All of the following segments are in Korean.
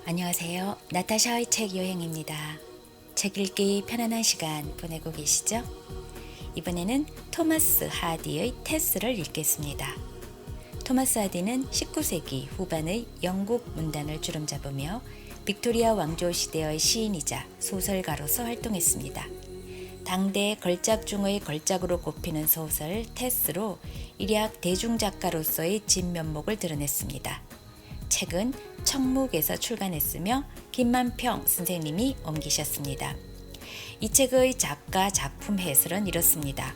안녕하세요. 나타샤의 책 여행입니다. 책 읽기 편안한 시간 보내고 계시죠? 이번에는 토마스 하디의 테스를 읽겠습니다. 토마스 하디는 19세기 후반의 영국 문단을 주름잡으며 빅토리아 왕조 시대의 시인이자 소설가로서 활동했습니다. 당대 걸작 중의 걸작으로 꼽히는 소설 테스로 일약 대중작가로서의 진면목을 드러냈습니다. 책은 청묵에서 출간했으며 김만평 선생님이 옮기셨습니다. 이 책의 작가 작품 해설은 이렇습니다.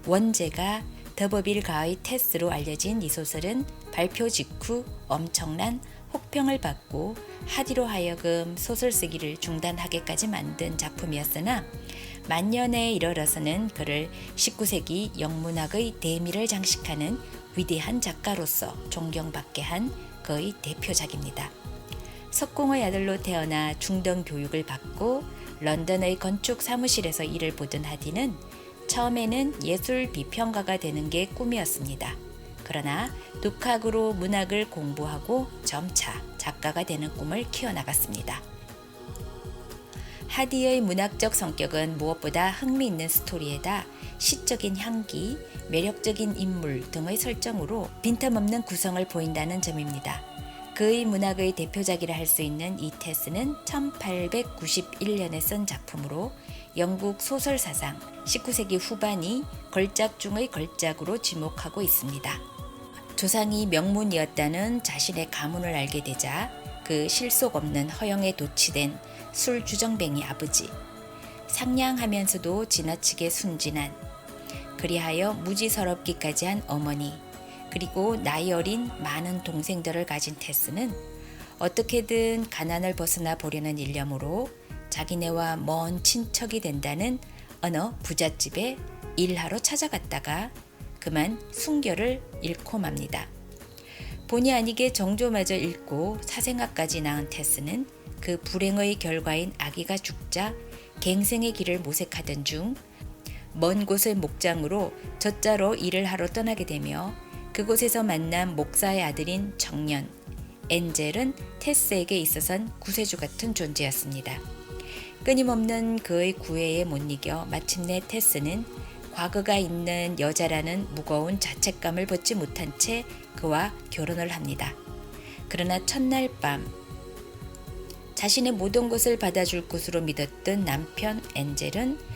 원제가 더버빌 가의 테스로 알려진 이 소설은 발표 직후 엄청난 혹평을 받고 하디로 하여금 소설 쓰기를 중단하게까지 만든 작품이었으나 만년에 이르러서는 그를 19세기 영문학의 대미를 장식하는 위대한 작가로서 존경받게 한 그의 대표작입니다. 석공의 아들로 태어나 중等교육을 받고 런던의 건축 사무실에서 일을 보던 하디는 처음에는 예술 비평가가 되는 게 꿈이었습니다. 그러나 독학으로 문학을 공부하고 점차 작가가 되는 꿈을 키워나갔습니다. 하디의 문학적 성격은 무엇보다 흥미있는 스토리에다 시적인 향기, 매력적인 인물 등의 설정으로 빈틈없는 구성을 보인다는 점입니다. 그의 문학의 대표작이라 할 수 있는 이 테스는 1891년에 쓴 작품으로 영국 소설사상 19세기 후반이 걸작 중의 걸작으로 지목하고 있습니다. 조상이 명문이었다는 자신의 가문을 알게 되자 그 실속 없는 허영에 도취된 술주정뱅이 아버지, 상냥하면서도 지나치게 순진한, 그리하여 무지서럽기까지 한 어머니, 그리고 나이 어린 많은 동생들을 가진 테스는 어떻게든 가난을 벗어나 보려는 일념으로 자기네와 먼 친척이 된다는 어느 부잣집에 일하러 찾아갔다가 그만 순결을 잃고 맙니다. 본의 아니게 정조마저 잃고 사생아까지 낳은 테스는 그 불행의 결과인 아기가 죽자 갱생의 길을 모색하던 중 먼 곳의 목장으로 젖자로 일을 하러 떠나게 되며 그곳에서 만난 목사의 아들인 청년 엔젤은 테스에게 있어선 구세주 같은 존재였습니다. 끊임없는 그의 구애에 못 이겨 마침내 테스는 과거가 있는 여자라는 무거운 자책감을 벗지 못한 채 그와 결혼을 합니다. 그러나 첫날 밤 자신의 모든 것을 받아줄 것으로 믿었던 남편 엔젤은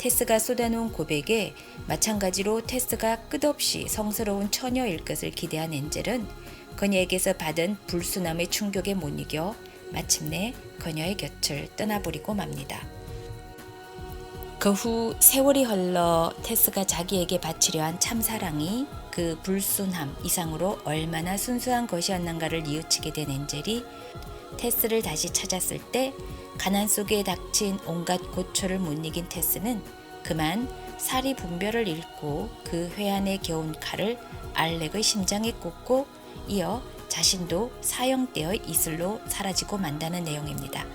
테스가 쏟아놓은 고백에 마찬가지로 테스가 끝없이 성스러운 처녀일 것을 기대한 엔젤은 그녀에게서 받은 불순함의 충격에 못 이겨 마침내 그녀의 곁을 떠나버리고 맙니다. 그 후 세월이 흘러 테스가 자기에게 바치려 한 참사랑이 그 불순함 이상으로 얼마나 순수한 것이었는가를 뉘우치게 된 엔젤이 테스를 다시 찾았을 때 가난 속에 닥친 온갖 고초를 못 이긴 테스는 그만 사리 분별을 잃고 그 회한에 겨운 칼을 알렉의 심장에 꽂고 이어 자신도 사형대의 이슬로 사라지고 만다는 내용입니다.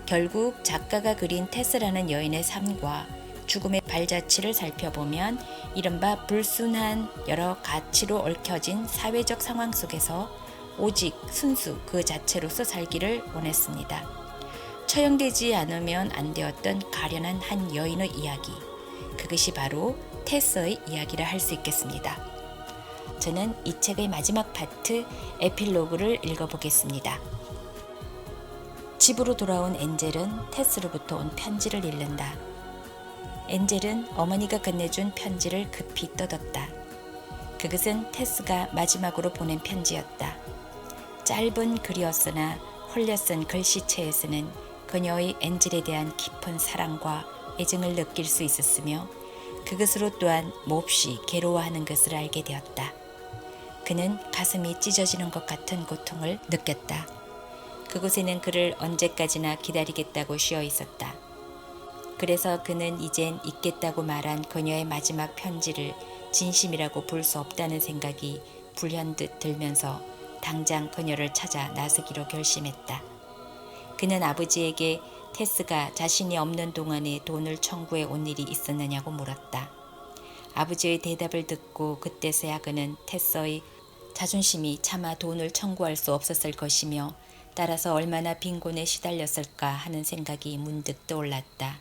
결국 작가가 그린 테스라는 여인의 삶과 죽음의 발자취를 살펴보면 이른바 불순한 여러 가치로 얽혀진 사회적 상황 속에서 오직 순수 그 자체로서 살기를 원했습니다. 처형되지 않으면 안 되었던 가련한 한 여인의 이야기, 그것이 바로 테스의 이야기라 할 수 있겠습니다. 저는 이 책의 마지막 파트 에필로그를 읽어보겠습니다. 집으로 돌아온 엔젤은 테스로부터 온 편지를 읽는다. 엔젤은 어머니가 건네준 편지를 급히 뜯었다. 그것은 테스가 마지막으로 보낸 편지였다. 짧은 글이었으나 홀려 쓴 글씨체에서는 그녀의 엔젤에 대한 깊은 사랑과 애정을 느낄 수 있었으며 그것으로 또한 몹시 괴로워하는 것을 알게 되었다. 그는 가슴이 찢어지는 것 같은 고통을 느꼈다. 그곳에는 그를 언제까지나 기다리겠다고 쉬어 있었다. 그래서 그는 이젠 잊겠다고 말한 그녀의 마지막 편지를 진심이라고 볼 수 없다는 생각이 불현듯 들면서 당장 그녀를 찾아 나서기로 결심했다. 그는 아버지에게 테스가 자신이 없는 동안에 돈을 청구해 온 일이 있었느냐고 물었다. 아버지의 대답을 듣고 그때서야 그는 테스의 자존심이 차마 돈을 청구할 수 없었을 것이며 따라서 얼마나 빈곤에 시달렸을까 하는 생각이 문득 떠올랐다.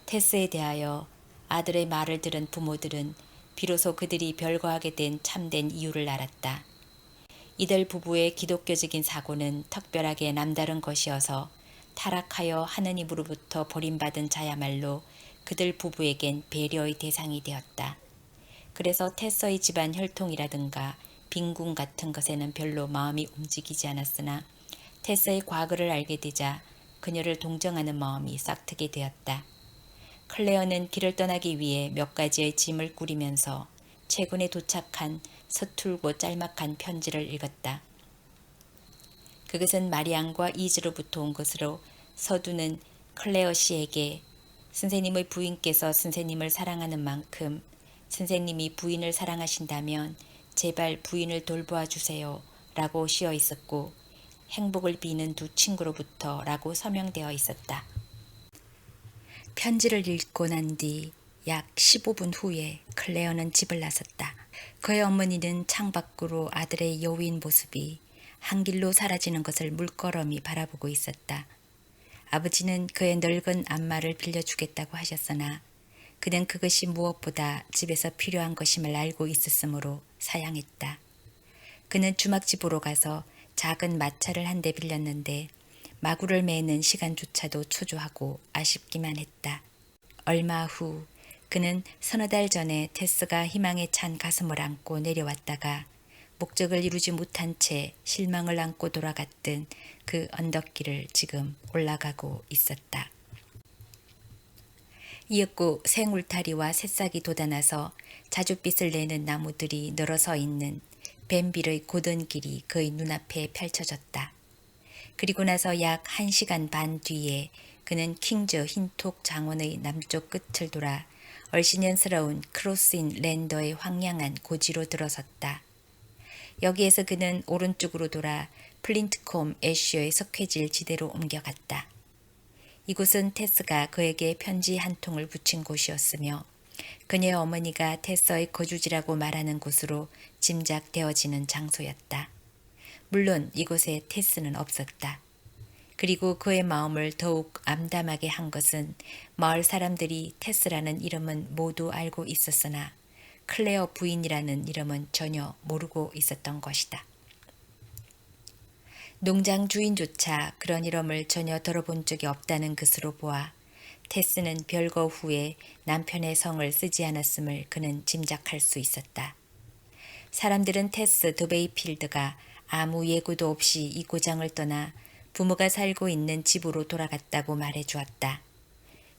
테스에 대하여 아들의 말을 들은 부모들은 비로소 그들이 별거하게 된 참된 이유를 알았다. 이들 부부의 기독교적인 사고는 특별하게 남다른 것이어서 타락하여 하느님으로부터 버림받은 자야말로 그들 부부에겐 배려의 대상이 되었다. 그래서 테서의 집안 혈통이라든가 빈궁 같은 것에는 별로 마음이 움직이지 않았으나 테서의 과거를 알게 되자 그녀를 동정하는 마음이 싹트게 되었다. 클레어는 길을 떠나기 위해 몇 가지의 짐을 꾸리면서 최근에 도착한 서툴고 짤막한 편지를 읽었다. 그것은 마리앙과 이즈로부터 온 것으로 서두는 클레어 씨에게 선생님의 부인께서 선생님을 사랑하는 만큼 선생님이 부인을 사랑하신다면 제발 부인을 돌보아 주세요 라고 씌어 있었고 행복을 비는 두 친구로부터 라고 서명되어 있었다. 편지를 읽고 난 뒤 약 15분 후에 클레어는 집을 나섰다. 그의 어머니는 창밖으로 아들의 여위인 모습이 한 길로 사라지는 것을 물끄러미 바라보고 있었다. 아버지는 그의 늙은 안마를 빌려주겠다고 하셨으나 그는 그것이 무엇보다 집에서 필요한 것임을 알고 있었으므로 사양했다. 그는 주막집으로 가서 작은 마차를 한 대 빌렸는데 마구를 매는 시간조차도 초조하고 아쉽기만 했다. 얼마 후 그는 서너 달 전에 테스가 희망에 찬 가슴을 안고 내려왔다가 목적을 이루지 못한 채 실망을 안고 돌아갔던 그 언덕길을 지금 올라가고 있었다. 이윽고 생울타리와 새싹이 돋아나서 자줏빛을 내는 나무들이 늘어서 있는 뱀빌의 고든 길이 그의 눈앞에 펼쳐졌다. 그리고 나서 약 1시간 반 뒤에 그는 킹즈 흰톡 장원의 남쪽 끝을 돌아 얼씬년스러운 크로스인 랜더의 황량한 고지로 들어섰다. 여기에서 그는 오른쪽으로 돌아 플린트콤 애쉬의 석회질 지대로 옮겨갔다. 이곳은 테스가 그에게 편지 한 통을 붙인 곳이었으며 그녀의 어머니가 테스의 거주지라고 말하는 곳으로 짐작되어지는 장소였다. 물론 이곳에 테스는 없었다. 그리고 그의 마음을 더욱 암담하게 한 것은 마을 사람들이 테스라는 이름은 모두 알고 있었으나 클레어 부인이라는 이름은 전혀 모르고 있었던 것이다. 농장 주인조차 그런 이름을 전혀 들어본 적이 없다는 것으로 보아 테스는 별거 후에 남편의 성을 쓰지 않았음을 그는 짐작할 수 있었다. 사람들은 테스 드베이필드가 아무 예고도 없이 이 고장을 떠나 부모가 살고 있는 집으로 돌아갔다고 말해 주었다.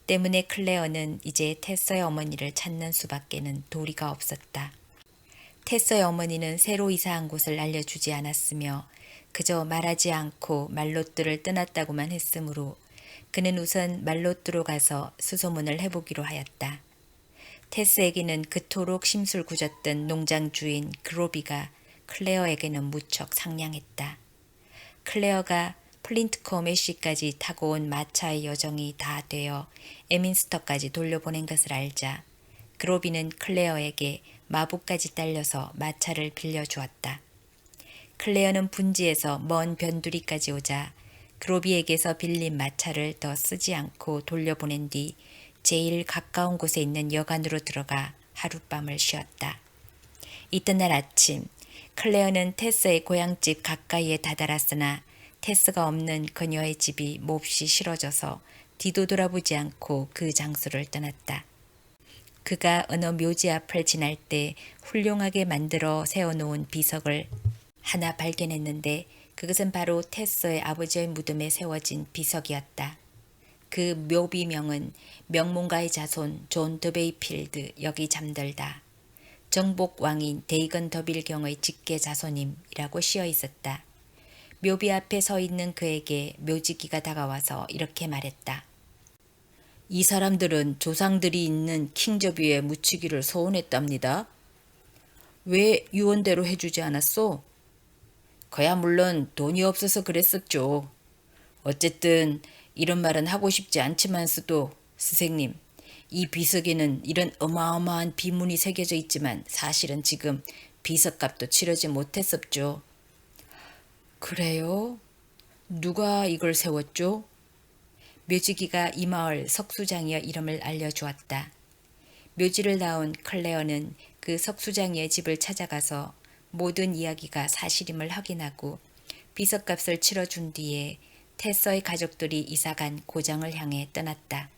때문에 클레어는 이제 테서의 어머니를 찾는 수밖에는 도리가 없었다. 테서의 어머니는 새로 이사한 곳을 알려주지 않았으며 그저 말하지 않고 말로뜨를 떠났다고만 했으므로 그는 우선 말로뜨로 가서 수소문을 해보기로 하였다. 테스에게는 그토록 심술궂었던 농장 주인 그로비가 클레어에게는 무척 상냥했다. 클레어가 플린트콤 애쉬까지 타고 온 마차의 여정이 다 되어 에민스터까지 돌려보낸 것을 알자 그로비는 클레어에게 마부까지 딸려서 마차를 빌려주었다. 클레어는 분지에서 먼 변두리까지 오자 그로비에게서 빌린 마차를 더 쓰지 않고 돌려보낸 뒤 제일 가까운 곳에 있는 여관으로 들어가 하룻밤을 쉬었다. 이튿날 아침 클레어는 테스의 고향집 가까이에 다다랐으나 테스가 없는 그녀의 집이 몹시 싫어져서 뒤도 돌아보지 않고 그 장소를 떠났다. 그가 어느 묘지 앞을 지날 때 훌륭하게 만들어 세워놓은 비석을 하나 발견했는데 그것은 바로 테스의 아버지의 무덤에 세워진 비석이었다. 그 묘비명은 명문가의 자손 존 드베이필드 여기 잠들다. 정복 왕인 데이건 더빌경의 직계 자손임이라고 씌어 있었다. 묘비 앞에 서 있는 그에게 묘지기가 다가와서 이렇게 말했다. 이 사람들은 조상들이 있는 킹저뷰에 묻히기를 소원했답니다. 왜 유언대로 해주지 않았소? 그야 물론 돈이 없어서 그랬었죠. 어쨌든 이런 말은 하고 싶지 않지만서도 스승님, 이 비석에는 이런 어마어마한 비문이 새겨져 있지만 사실은 지금 비석값도 치르지 못했었죠. 그래요? 누가 이걸 세웠죠? 묘지기가 이 마을 석수장이의 이름을 알려주었다. 묘지를 나온 클레어는 그 석수장이의 집을 찾아가서 모든 이야기가 사실임을 확인하고 비석값을 치러준 뒤에 테서의 가족들이 이사간 고장을 향해 떠났다.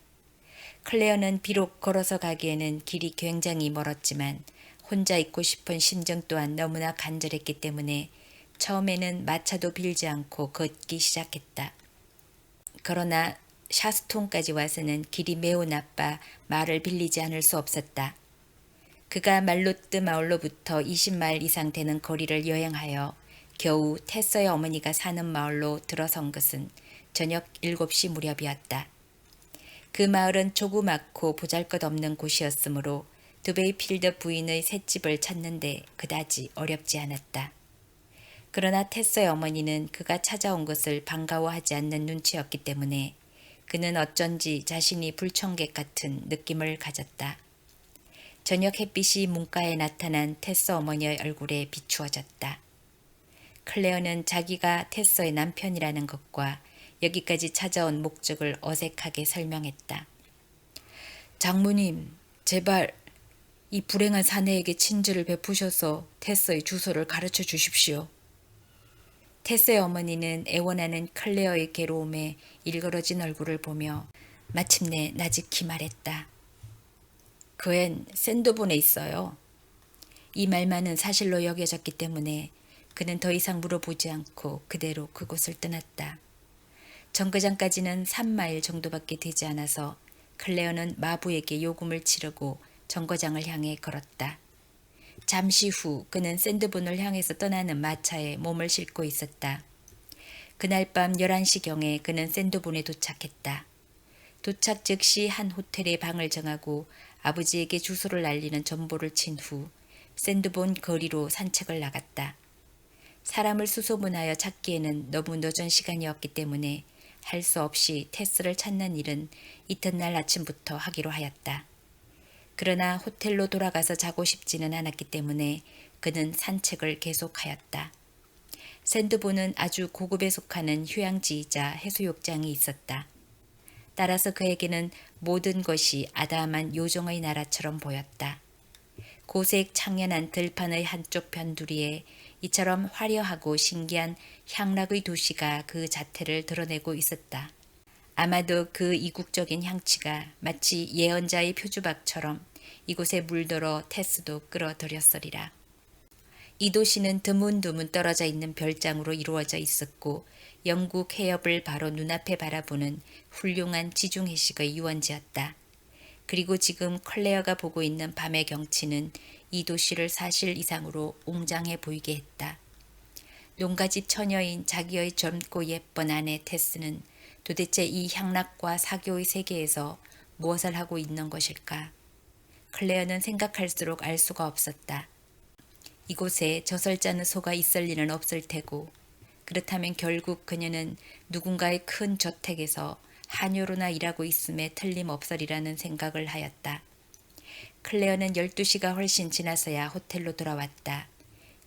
클레어는 비록 걸어서 가기에는 길이 굉장히 멀었지만 혼자 있고 싶은 심정 또한 너무나 간절했기 때문에 처음에는 마차도 빌지 않고 걷기 시작했다. 그러나 샤스톤까지 와서는 길이 매우 나빠 말을 빌리지 않을 수 없었다. 그가 말로뜨 마을로부터 20마일 이상 되는 거리를 여행하여 겨우 테서의 어머니가 사는 마을로 들어선 것은 저녁 7시 무렵이었다. 그 마을은 조그맣고 보잘것없는 곳이었으므로 두베이필드 부인의 셋집을 찾는데 그다지 어렵지 않았다. 그러나 테서의 어머니는 그가 찾아온 것을 반가워하지 않는 눈치였기 때문에 그는 어쩐지 자신이 불청객 같은 느낌을 가졌다. 저녁 햇빛이 문가에 나타난 테서 어머니의 얼굴에 비추어졌다. 클레어는 자기가 테서의 남편이라는 것과 여기까지 찾아온 목적을 어색하게 설명했다. 장모님, 제발 이 불행한 사내에게 친절을 베푸셔서 테서의 주소를 가르쳐 주십시오. 테스의 어머니는 애원하는 클레어의 괴로움에 일그러진 얼굴을 보며 마침내 나직히 말했다. 그 앤 샌드본에 있어요. 이 말만은 사실로 여겨졌기 때문에 그는 더 이상 물어보지 않고 그대로 그곳을 떠났다. 정거장까지는 3마일 정도밖에 되지 않아서 클레어는 마부에게 요금을 치르고 정거장을 향해 걸었다. 잠시 후 그는 샌드본을 향해서 떠나는 마차에 몸을 싣고 있었다. 그날 밤 11시경에 그는 샌드본에 도착했다. 도착 즉시 한 호텔에 방을 정하고 아버지에게 주소를 알리는 전보를 친 후 샌드본 거리로 산책을 나갔다. 사람을 수소문하여 찾기에는 너무 늦은 시간이었기 때문에 할 수 없이 테스를 찾는 일은 이튿날 아침부터 하기로 하였다. 그러나 호텔로 돌아가서 자고 싶지는 않았기 때문에 그는 산책을 계속하였다. 샌드본은 아주 고급에 속하는 휴양지이자 해수욕장이 있었다. 따라서 그에게는 모든 것이 아담한 요정의 나라처럼 보였다. 고색 창연한 들판의 한쪽 변두리에 이처럼 화려하고 신기한 향락의 도시가 그 자태를 드러내고 있었다. 아마도 그 이국적인 향취가 마치 예언자의 표주박처럼 이곳에 물들어 테스도 끌어들였으리라. 이 도시는 드문드문 떨어져 있는 별장으로 이루어져 있었고 영국 해협을 바로 눈앞에 바라보는 훌륭한 지중해식의 유원지였다. 그리고 지금 클레어가 보고 있는 밤의 경치는 이 도시를 사실 이상으로 웅장해 보이게 했다. 농가집 처녀인 자기의 젊고 예쁜 아내 테스는 도대체 이 향락과 사교의 세계에서 무엇을 하고 있는 것일까? 클레어는 생각할수록 알 수가 없었다. 이곳에 저설자는 소가 있을 리는 없을 테고 그렇다면 결국 그녀는 누군가의 큰 저택에서 한여로나 일하고 있음에 틀림없으리라는 생각을 하였다. 클레어는 12시가 훨씬 지나서야 호텔로 돌아왔다.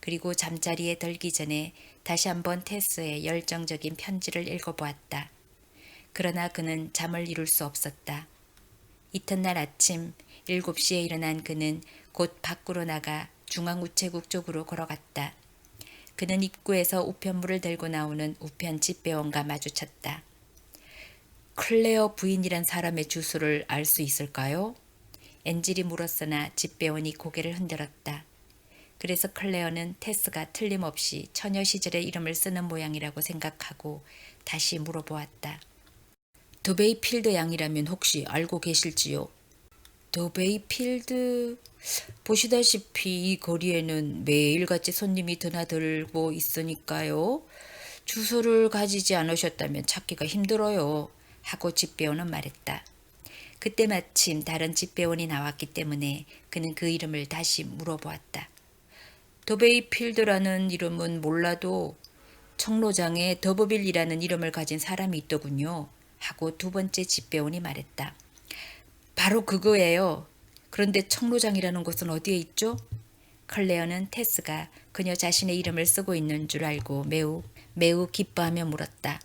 그리고 잠자리에 들기 전에 다시 한번 테스의 열정적인 편지를 읽어보았다. 그러나 그는 잠을 이룰 수 없었다. 이튿날 아침 7시에 일어난 그는 곧 밖으로 나가 중앙우체국 쪽으로 걸어갔다. 그는 입구에서 우편물을 들고 나오는 우편 집배원과 마주쳤다. 클레어 부인이란 사람의 주소를 알 수 있을까요? 앤질이 물었으나 집배원이 고개를 흔들었다. 그래서 클레어는 테스가 틀림없이 처녀 시절의 이름을 쓰는 모양이라고 생각하고 다시 물어보았다. 도베이필드 양이라면 혹시 알고 계실지요? 도베이필드... 보시다시피 이 거리에는 매일같이 손님이 드나들고 있으니까요. 주소를 가지지 않으셨다면 찾기가 힘들어요. 하고 집배원은 말했다. 그때 마침 다른 집배원이 나왔기 때문에 그는 그 이름을 다시 물어보았다. 도베이필드라는 이름은 몰라도 청로장에 더버빌이라는 이름을 가진 사람이 있더군요. 하고 두 번째 집배원이 말했다. 바로 그거예요. 그런데 청로장이라는 곳은 어디에 있죠? 클레어는 테스가 그녀 자신의 이름을 쓰고 있는 줄 알고 매우 기뻐하며 물었다.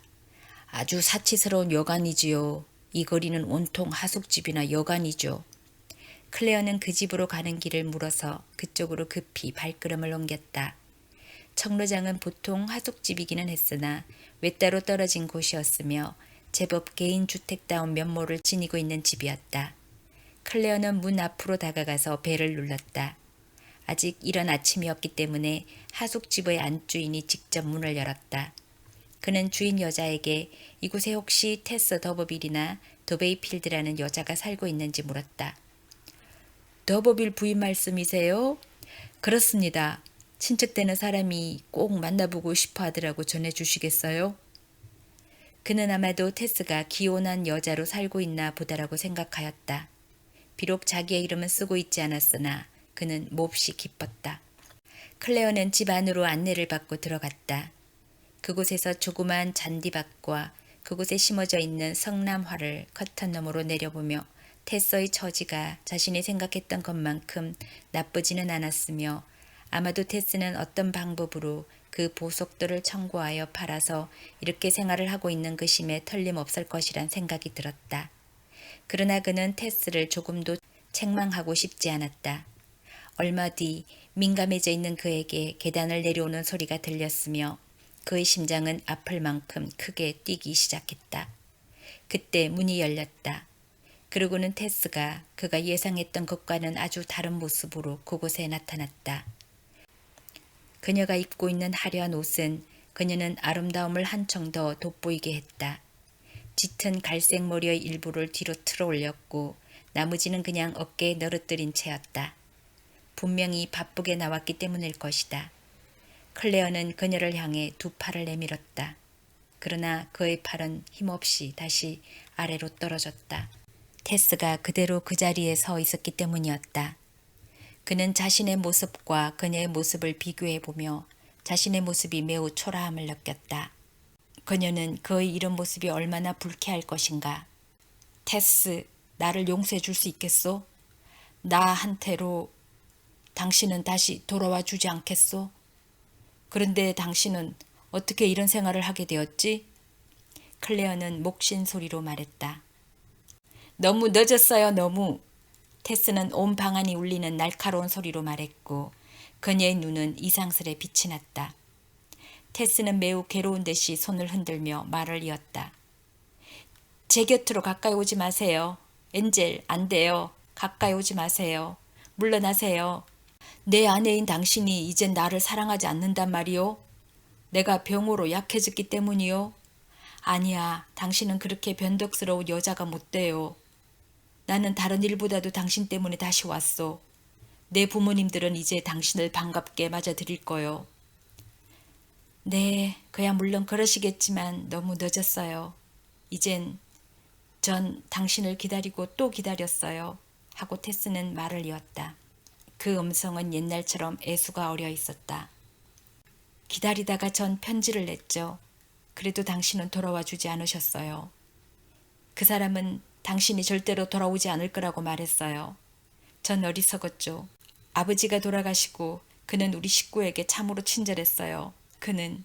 아주 사치스러운 여관이지요. 이 거리는 온통 하숙집이나 여관이죠. 클레어는 그 집으로 가는 길을 물어서 그쪽으로 급히 발걸음을 옮겼다. 청로장은 보통 하숙집이기는 했으나 외따로 떨어진 곳이었으며 제법 개인 주택다운 면모를 지니고 있는 집이었다. 클레어는 문 앞으로 다가가서 벨을 눌렀다. 아직 이른 아침이었기 때문에 하숙집의 안주인이 직접 문을 열었다. 그는 주인 여자에게 이곳에 혹시 테스 더버빌이나 더베이필드라는 여자가 살고 있는지 물었다. 더버빌 부인 말씀이세요? 그렇습니다. 친척되는 사람이 꼭 만나보고 싶어 하더라고 전해주시겠어요? 그는 아마도 테스가 기혼한 여자로 살고 있나 보다라고 생각하였다. 비록 자기의 이름은 쓰고 있지 않았으나 그는 몹시 기뻤다. 클레어는 집 안으로 안내를 받고 들어갔다. 그곳에서 조그만 잔디밭과 그곳에 심어져 있는 성남화를 커튼 너머로 내려보며 테스의 처지가 자신이 생각했던 것만큼 나쁘지는 않았으며 아마도 테스는 어떤 방법으로 그 보석들을 청구하여 팔아서 이렇게 생활을 하고 있는 것임에 틀림없을 것이란 생각이 들었다. 그러나 그는 테스를 조금도 책망하고 싶지 않았다. 얼마 뒤 민감해져 있는 그에게 계단을 내려오는 소리가 들렸으며 그의 심장은 아플 만큼 크게 뛰기 시작했다. 그때 문이 열렸다. 그러고는 테스가 그가 예상했던 것과는 아주 다른 모습으로 그곳에 나타났다. 그녀가 입고 있는 화려한 옷은 그녀는 아름다움을 한층 더 돋보이게 했다. 짙은 갈색 머리의 일부를 뒤로 틀어 올렸고 나머지는 그냥 어깨에 늘어뜨린 채였다. 분명히 바쁘게 나왔기 때문일 것이다. 클레어는 그녀를 향해 두 팔을 내밀었다. 그러나 그의 팔은 힘없이 다시 아래로 떨어졌다. 테스가 그대로 그 자리에 서 있었기 때문이었다. 그는 자신의 모습과 그녀의 모습을 비교해보며 자신의 모습이 매우 초라함을 느꼈다. 그녀는 그의 이런 모습이 얼마나 불쾌할 것인가. 테스, 나를 용서해 줄 수 있겠소? 나한테로 당신은 다시 돌아와 주지 않겠소? 그런데 당신은 어떻게 이런 생활을 하게 되었지? 클레어는 목신 소리로 말했다. 너무 늦었어요, 너무. 테스는 온 방안이 울리는 날카로운 소리로 말했고 그녀의 눈은 이상스레 빛이 났다. 테스는 매우 괴로운 듯이 손을 흔들며 말을 이었다. 제 곁으로 가까이 오지 마세요. 엔젤, 안 돼요. 가까이 오지 마세요. 물러나세요. 내 아내인 당신이 이젠 나를 사랑하지 않는단 말이오? 내가 병으로 약해졌기 때문이요? 아니야, 당신은 그렇게 변덕스러운 여자가 못 돼요. 나는 다른 일보다도 당신 때문에 다시 왔소. 내 부모님들은 이제 당신을 반갑게 맞아들일 거요. 네, 그야 물론 그러시겠지만 너무 늦었어요. 이젠 전 당신을 기다리고 또 기다렸어요. 하고 테스는 말을 이었다. 그 음성은 옛날처럼 애수가 어려 있었다. 기다리다가 전 편지를 냈죠. 그래도 당신은 돌아와 주지 않으셨어요. 그 사람은 당신이 절대로 돌아오지 않을 거라고 말했어요. 전 어리석었죠. 아버지가 돌아가시고 그는 우리 식구에게 참으로 친절했어요. 그는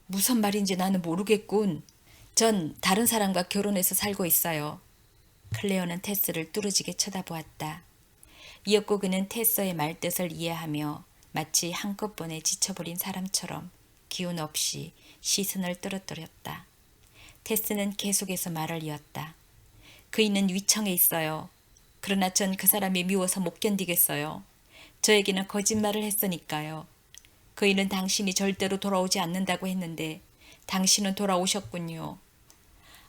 무슨 말인지 나는 모르겠군. 전 다른 사람과 결혼해서 살고 있어요. 클레어는 테스를 뚫어지게 쳐다보았다. 이었고 그는 테스의 말뜻을 이해하며 마치 한꺼번에 지쳐버린 사람처럼 기운 없이 시선을 떨어뜨렸다. 테스는 계속해서 말을 이었다. 그이는 위청에 있어요. 그러나 전 그 사람이 미워서 못 견디겠어요. 저에게는 거짓말을 했으니까요. 그이는 당신이 절대로 돌아오지 않는다고 했는데 당신은 돌아오셨군요.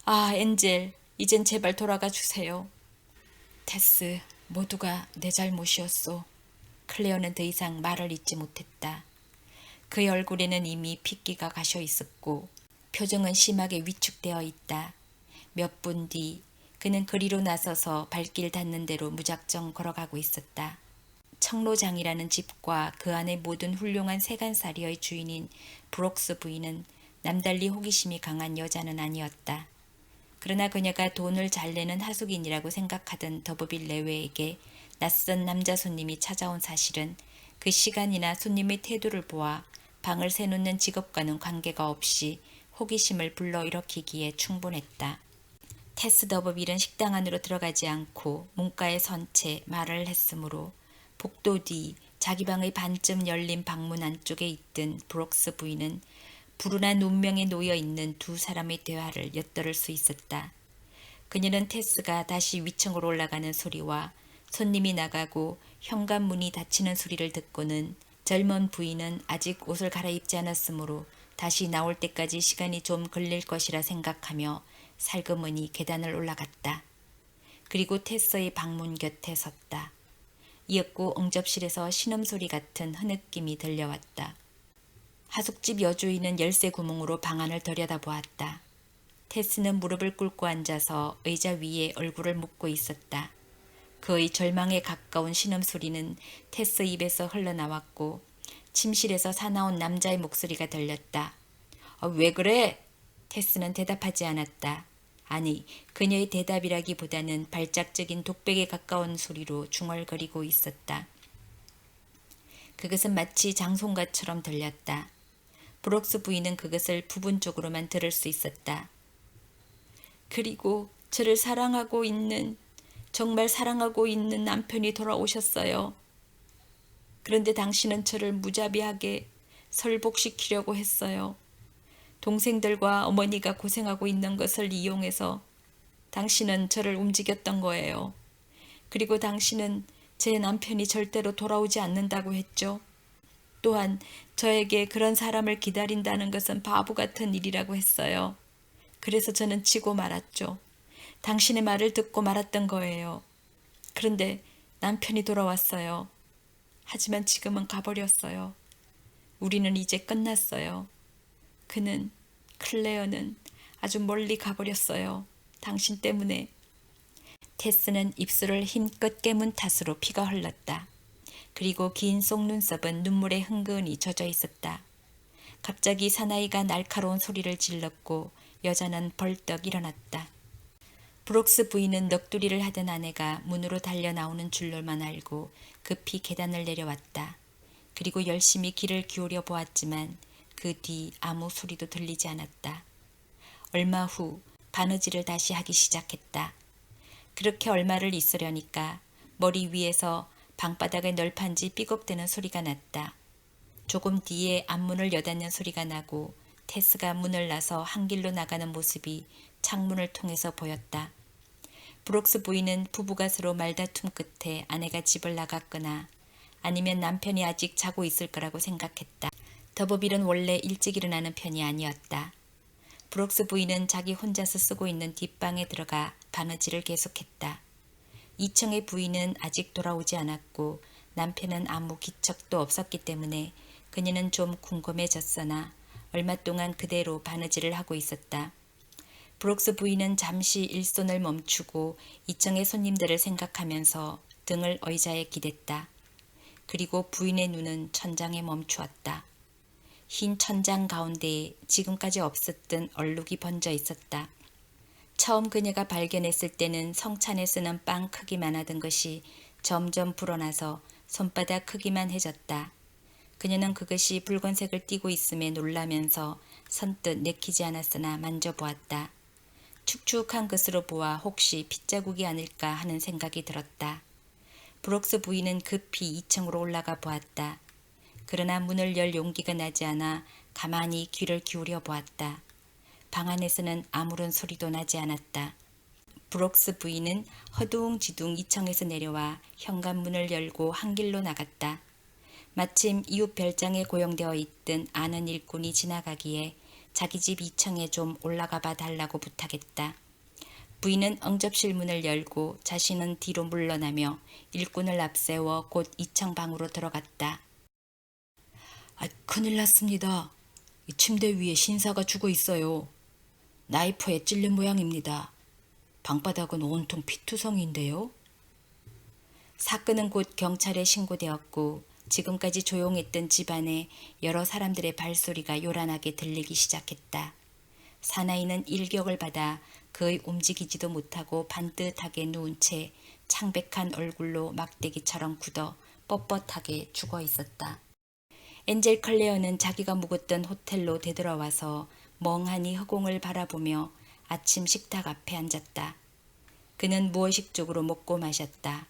아, 엔젤, 이젠 제발 돌아가 주세요. 테스, 모두가 내 잘못이었소. 클레어는 더 이상 말을 잇지 못했다. 그의 얼굴에는 이미 핏기가 가셔 있었고 표정은 심하게 위축되어 있다. 몇 분 뒤 그는 거리로 나서서 발길 닿는 대로 무작정 걸어가고 있었다. 청로장이라는 집과 그 안의 모든 훌륭한 세간살이의 주인인 브록스 부인은 남달리 호기심이 강한 여자는 아니었다. 그러나 그녀가 돈을 잘 내는 하숙인이라고 생각하던 더버빌 내외에게 낯선 남자 손님이 찾아온 사실은 그 시간이나 손님의 태도를 보아 방을 새놓는 직업과는 관계가 없이 호기심을 불러일으키기에 충분했다. 테스 더버빌은 식당 안으로 들어가지 않고 문가에 선 채 말을 했으므로 복도 뒤 자기 방의 반쯤 열린 방문 안쪽에 있던 브록스 부인은 불운한 운명에 놓여 있는 두 사람의 대화를 엿들을 수 있었다. 그녀는 테스가 다시 위층으로 올라가는 소리와 손님이 나가고 현관문이 닫히는 소리를 듣고는 젊은 부인은 아직 옷을 갈아입지 않았으므로 다시 나올 때까지 시간이 좀 걸릴 것이라 생각하며 살그머니 계단을 올라갔다. 그리고 테스의 방문 곁에 섰다. 이윽고 응접실에서 신음소리 같은 흐느낌이 들려왔다. 하숙집 여주인은 열쇠 구멍으로 방 안을 들여다보았다. 테스는 무릎을 꿇고 앉아서 의자 위에 얼굴을 묻고 있었다. 그의 절망에 가까운 신음소리는 테스 입에서 흘러나왔고 침실에서 사나운 남자의 목소리가 들렸다. 왜 그래? 테스는 대답하지 않았다. 아니, 그녀의 대답이라기보다는 발작적인 독백에 가까운 소리로 중얼거리고 있었다. 그것은 마치 장송가처럼 들렸다. 브록스 부인은 그것을 부분적으로만 들을 수 있었다. 그리고 저를 정말 사랑하고 있는 남편이 돌아오셨어요. 그런데 당신은 저를 무자비하게 설복시키려고 했어요. 동생들과 어머니가 고생하고 있는 것을 이용해서 당신은 저를 움직였던 거예요. 그리고 당신은 제 남편이 절대로 돌아오지 않는다고 했죠. 또한 저에게 그런 사람을 기다린다는 것은 바보 같은 일이라고 했어요. 그래서 저는 지고 말았죠. 당신의 말을 듣고 말았던 거예요. 그런데 남편이 돌아왔어요. 하지만 지금은 가버렸어요. 우리는 이제 끝났어요. 클레어는 아주 멀리 가버렸어요. 당신 때문에. 테스는 입술을 힘껏 깨문 탓으로 피가 흘렀다. 그리고 긴 속눈썹은 눈물에 흥건히 젖어 있었다. 갑자기 사나이가 날카로운 소리를 질렀고 여자는 벌떡 일어났다. 브록스 부인은 넋두리를 하던 아내가 문으로 달려 나오는 줄로만 알고 급히 계단을 내려왔다. 그리고 열심히 귀를 기울여 보았지만 그 뒤 아무 소리도 들리지 않았다. 얼마 후 바느질을 다시 하기 시작했다. 그렇게 얼마를 있으려니까 머리 위에서 방바닥의 널판지 삐걱대는 소리가 났다. 조금 뒤에 앞문을 여닫는 소리가 나고 테스가 문을 나서 한 길로 나가는 모습이 창문을 통해서 보였다. 브록스 부인은 부부가 서로 말다툼 끝에 아내가 집을 나갔거나 아니면 남편이 아직 자고 있을 거라고 생각했다. 더버빌은 원래 일찍 일어나는 편이 아니었다. 브록스 부인은 자기 혼자서 쓰고 있는 뒷방에 들어가 바느질을 계속했다. 2층의 부인은 아직 돌아오지 않았고 남편은 아무 기척도 없었기 때문에 그녀는 좀 궁금해졌으나 얼마 동안 그대로 바느질을 하고 있었다. 브록스 부인은 잠시 일손을 멈추고 2층의 손님들을 생각하면서 등을 의자에 기댔다. 그리고 부인의 눈은 천장에 멈추었다. 흰 천장 가운데에 지금까지 없었던 얼룩이 번져 있었다. 처음 그녀가 발견했을 때는 성찬에 쓰는 빵 크기만 하던 것이 점점 불어나서 손바닥 크기만 해졌다. 그녀는 그것이 붉은색을 띠고 있음에 놀라면서 선뜻 내키지 않았으나 만져보았다. 축축한 것으로 보아 혹시 핏자국이 아닐까 하는 생각이 들었다. 브록스 부인은 급히 2층으로 올라가 보았다. 그러나 문을 열 용기가 나지 않아 가만히 귀를 기울여 보았다. 방 안에서는 아무런 소리도 나지 않았다. 브록스 부인은 허둥지둥 2층에서 내려와 현관문을 열고 한 길로 나갔다. 마침 이웃 별장에 고용되어 있던 아는 일꾼이 지나가기에 자기 집 2층에 좀 올라가 봐 달라고 부탁했다. 부인은 응접실 문을 열고 자신은 뒤로 물러나며 일꾼을 앞세워 곧 2층 방으로 들어갔다. 큰일 났습니다. 침대 위에 신사가 죽어 있어요. 나이프에 찔린 모양입니다. 방바닥은 온통 피투성이인데요. 사건은 곧 경찰에 신고되었고 지금까지 조용했던 집안에 여러 사람들의 발소리가 요란하게 들리기 시작했다. 사나이는 일격을 받아 거의 움직이지도 못하고 반듯하게 누운 채 창백한 얼굴로 막대기처럼 굳어 뻣뻣하게 죽어 있었다. 엔젤 클레어는 자기가 묵었던 호텔로 되돌아와서 멍하니 허공을 바라보며 아침 식탁 앞에 앉았다. 그는 무의식적으로 먹고 마셨다.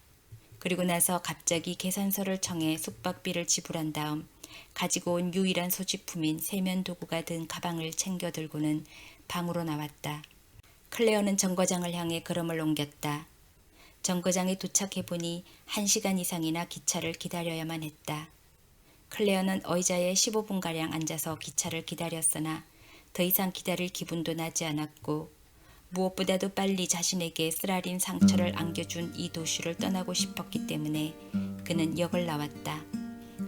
그리고 나서 갑자기 계산서를 청해 숙박비를 지불한 다음 가지고 온 유일한 소지품인 세면도구가 든 가방을 챙겨 들고는 방으로 나왔다. 클레어는 정거장을 향해 걸음을 옮겼다. 정거장에 도착해보니 1시간 이상이나 기차를 기다려야만 했다. 클레어는 의자에 15분가량 앉아서 기차를 기다렸으나 더 이상 기다릴 기분도 나지 않았고 무엇보다도 빨리 자신에게 쓰라린 상처를 안겨준 이 도시를 떠나고 싶었기 때문에 그는 역을 나왔다.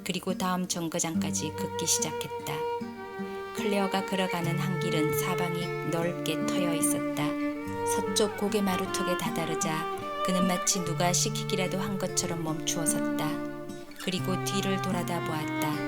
그리고 다음 정거장까지 걷기 시작했다. 클레어가 걸어가는 한 길은 사방이 넓게 트여 있었다. 서쪽 고개 마루턱에 다다르자 그는 마치 누가 시키기라도 한 것처럼 멈추어 섰다. 그리고 뒤를 돌아다 보았다.